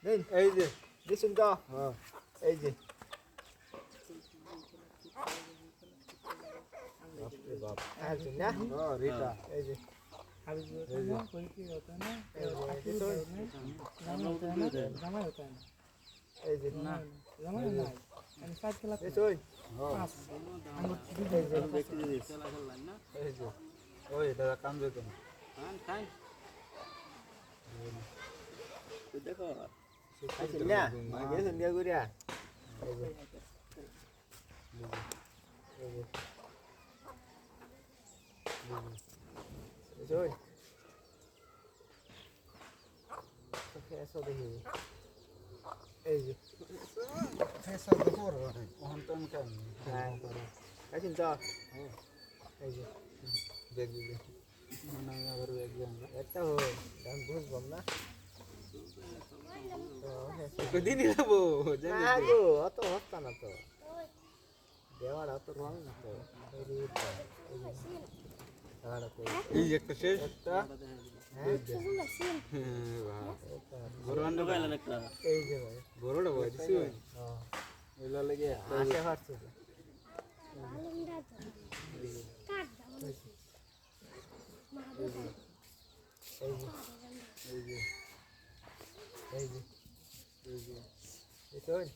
দেন এই যে দিছুন তো হ্যাঁ এই যে বাপরে বাপ আইছে না ও রিটা এই যে হাবিব না कोई की होता है ना জামা होता है এই যে না জামা না আমি 7 ক্লাস এই ওই হ্যাঁ এই যে ব্যক্তি দিদি খেলা খেললেন না এই যে ওই দাদা কাম দিত না খান তুই দেখো আইছে না আগে সন্ধ্যা করিয়া এই যে এই যে Rồi. Cái số đây. Ê gì? Cái số đó hổ rồi. Hoàn toàn cảnh. Này. Cái xin cho. Ê gì? Được gì? Mana baru exam. Eta ho. Dan bus bom na. Kudini lah bo. Jangan. Aku, atau hasta na to. Dewa atau ruang na to. এই একটা শেষ একটা বড় আন্ডা গাইলেন একটা এই যে ভাই বড়টা ভাই দিছি ভাই হ্যাঁ এলা লাগে আশা হারছে কাট দাও এই যে এই যে এই যে এই যে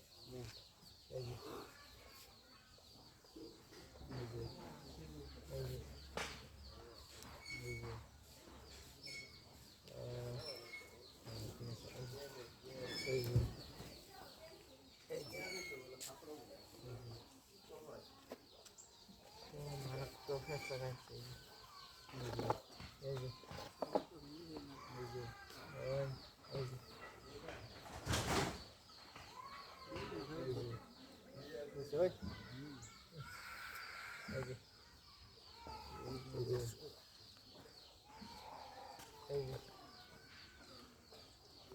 এই যে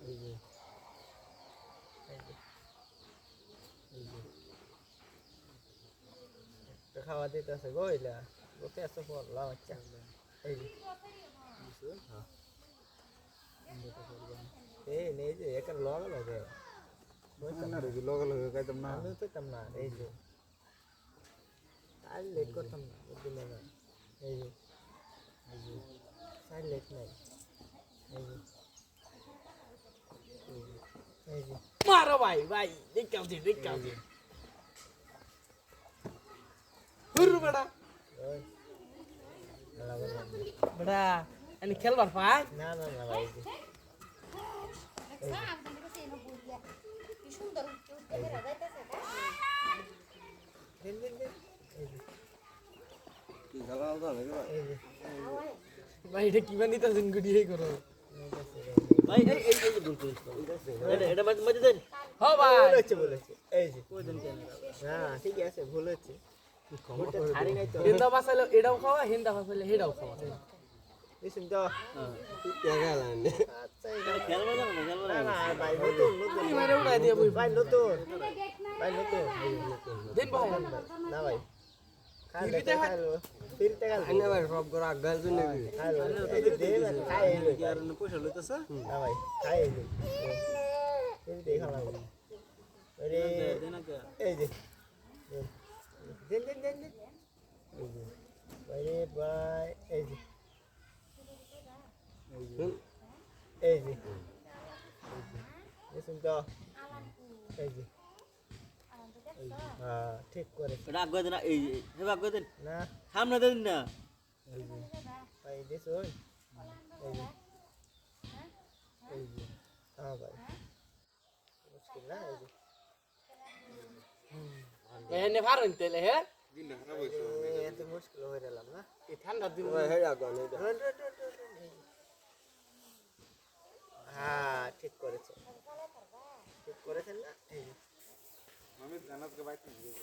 এই যে খাওয়া দিতেছে গইলা গোতে আছে পড়লা বাচ্চা এই যে হ্যাঁ এই নেই যে একটা লগা লাগে না রে লগা লাগে কাইতাম না আমি তো কাম না এই যে আর লেট করতাম না বুঝলি না এই যে সাইড লেট নাই এই যে মারো ভাই ভাই দেখাও দে হুরু বড়া বড়া আমি খেলবার পাই না ভাই কি সুন্দর উঠতে যাইতাছে দিন কি গালাও দা লাগে ভাই এটা কি বানিতাছেন গুডিয়ে করো ভাই এই বলতে এটা মধ্যে দেন হ্যাঁ ভাই বলেছে এই যে কই দেন কেন না ঠিক আছে ভুল হচ্ছে হিন্দা ভাষালে এটাও খাওয়া হিন্দা ভাষালে হেটাও খাওয়া এসেন তো টাকা লানে আচ্ছা এটা খেলবা না ভাই নতুন মেরে উড়াই দিয়ে ভাই নতুন দিন ভাই না ভাই খাইলো ফিরতে গেল আইনা ভাই সব গরা গাল জন্য খাইলো দে খাই আর পয়সা লইতাছে না ভাই খাই এই দেখা লাগবে আরে এই যে দেন এই যে ভাই এই যে তো এই যে হ্যাঁ ঠিক করে রাগ করে না এই রাগ করে দেন না সামনে দেন না এই যে ভাই দেখুন এই যে হ্যাঁ ভাই মুশকিল না এই যে এনে ফারুন তেলে হে দিনা খারাপ হইছে এত মুশকিল হয়ে গেলাম না এই ঠান্ডা দিন হে আগুন এই হ্যাঁ ঠিক করেছেন না এই আমি জানাতকে বাইতে দিয়ে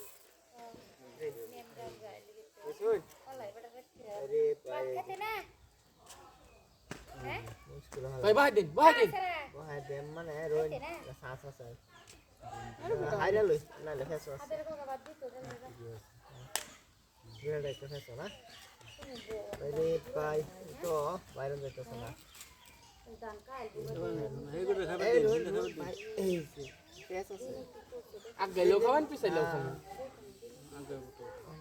আরে ভাই ভাই দিন মানে রোজ সাস আছে হাইরা লই না লেখা আছে বিরাট একটা ফেসো না আরে ভাই তো বাইরে যাইতেছ না এই করে খাবার এই যে পেঁয়াজ আছে আগে লোক খাবেন পিছাই লোক খাবেন আগে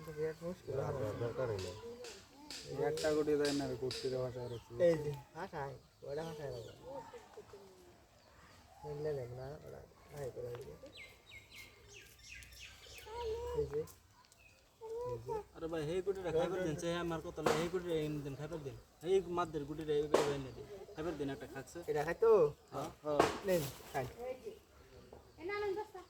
তো বিরাট মুশকিল দরকার হইলো একটা গুটি দেন না কুটকির ভাষা রাখছি এই যে ভাষায় ওটা ভাষায় রাখো নিলে দেব না ওটা নাই করে দিই এই যে আরে ভাই এই গুটিটা খাইবার দেন চাই আমার কথা না এই গুটিটা এই দিন খাইবার দেন এই মাদের গুটিটা এই করে এনে দিন খাইবার দেন একটা খাচ্ছে এটা খাই তো হ্যাঁ হ্যাঁ নেন খাই এনা লং দস্তা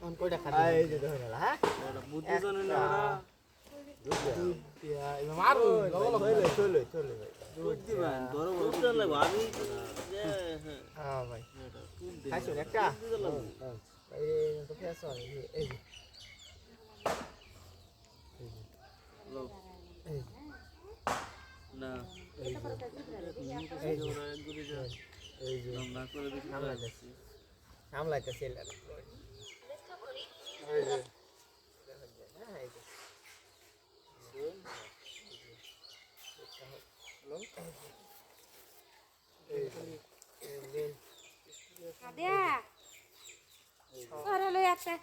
অন কয়টা খাই এই যে ধরে না হ্যাঁ এটা বুদ্ধি জানেন না দিয়া এ মারু চলে চলে ভাই দুধ দিবেন বড় বড় দুধ লাগবে আমি যে হ্যাঁ ভাই খাইছো একটা ভাই তো ফেস হয় এই না এই যে না করে দেখি সামলাইতেছি এই যে হ্যাঁ এই যে Ada. Ora lo yatta.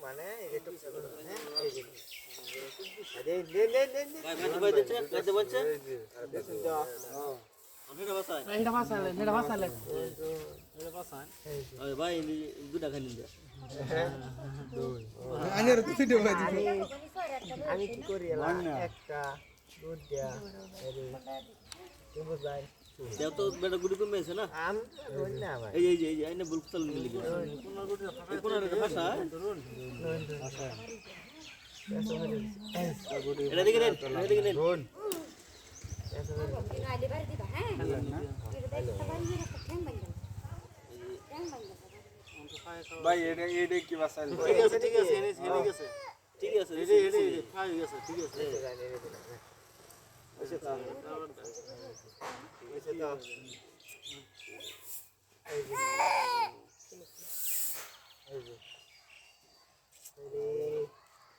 মানে এই টুক হ্যাঁ এই যে আরে নেটা বাসালে ওই ভাই দুটা খাই নিন আমি কি করি একটা দুধ দেয়া বুঝাই দেও তো বেটা গুড়ি কমে আছে না আম ধরি না ভাই এই এই এই আইনে বুলক চাল মিলে গেছে কোন গুড়ি ভাষা ভাষা এটা দেখে নেন এটা দেখে নেন কোন আইলে বাড়ি দিবা হ্যাঁ ভাই এটা কি ভাষা ঠিক আছে এনে গেছে ঠিক আছে এই ফাই গেছে ঠিক আছে ওইসে তো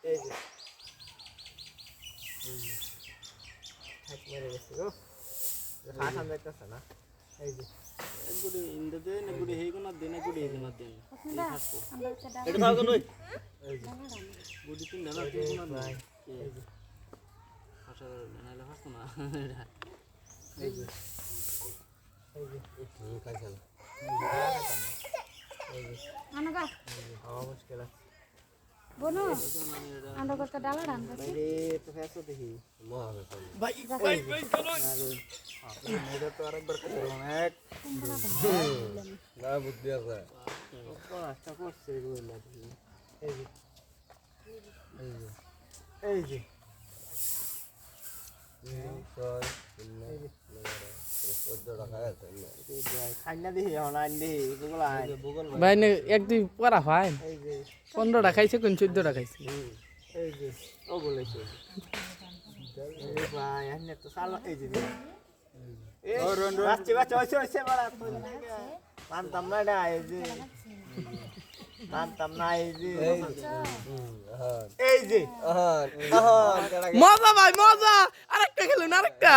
এই যে হাত মেরে গেছে গো হাত আমরা একটা না এই যে গুড়ি ইন্দে দে না গুড়ি হেই কোনা দে না গুড়ি হেই কোনা দে এটা দাও কোন এই যে গুড়ি তিন না তিন কোনা নাই এই যে ভাষা নাইলে ভাষা না এই যে একটু কাইছাল এই যে আনগা হাওয়া মুশকিল আছে বনো আন্ডা করতে ডালা রান বাইরে তো ফেসো দেখি ভাই চলো এটা তো আরেকবার করতে অনেক না বুদ্ধি আছে আচ্ছা করছে এগুলো এই যে এই যে ভাই এক দুই পড়া ভাই 15টা খাইছে কোন 14টা খাইছে এই যে ও বলেছে ভাই এনে তো সালো এই যে এই বাচ্চা বাচ্চা হইছে বড় মানতাম না না এই যে মানতাম না এই যে মজা ভাই মজা আরেকটা খেলুন আরেকটা